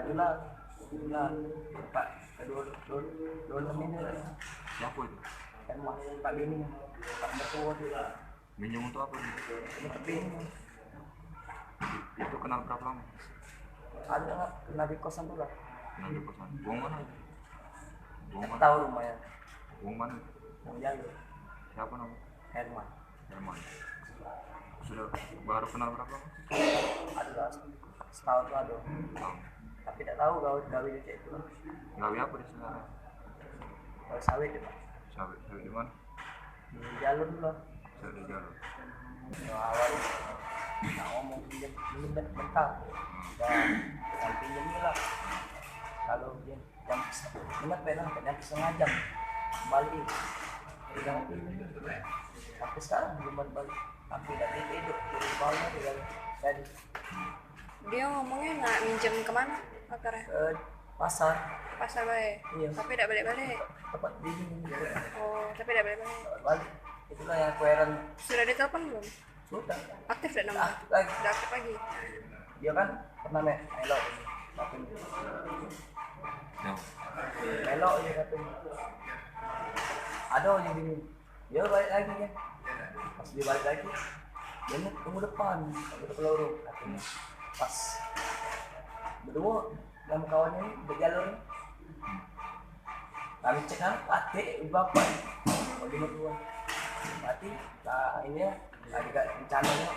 itulah pak kedua temen ini Siapa itu? kan pak bini pak mertua tuh Minjem untuk apa nih? tapi Itu kenal berapa lama? ada nggak kena di kosan tuh lah Kenal di kosan. Uang mana? Uang mana? tahu rumahnya Uang mana? mau jago Siapa nama? Herman Herman. Sudah baru kenal berapa lama? ada lah setahun lah dong Tahun. tapi tidak tahu gawe di itu lah Gawe apa di sana? kalau sawit ya pak Sawit di mana? di jalur dulu lah Sawit di jalur. awal nggak ngomong pinjam bentar dan pinjam lah kalau dia jam ingat benar jam setengah jam balik udah tapi sekarang belum balik tapi dari hidup dari bawahnya tinggal jadi Dia ngomongnya nggak minjem kemana motornya? ke pasar Pasar balik. Iya. Tapi tidak balik-balik. tempat dingin gitu. Oh, tapi tidak balik-balik. Balik itulah yang aku heran Sudah ditelepon belum? sudah Aktif tidak nomor? aktif lagi Sudah aktif lagi. dia kan pernah melo ini tapi Ya. melo aja katanya ada yang gini dia balik lagi ya pas dia balik lagi dia nih tunggu depan udah peluru katanya pas berdua sama kawannya ini berjalur nih kami cek kan mati bapak mau di berdua mati nah ini ya ada rencananya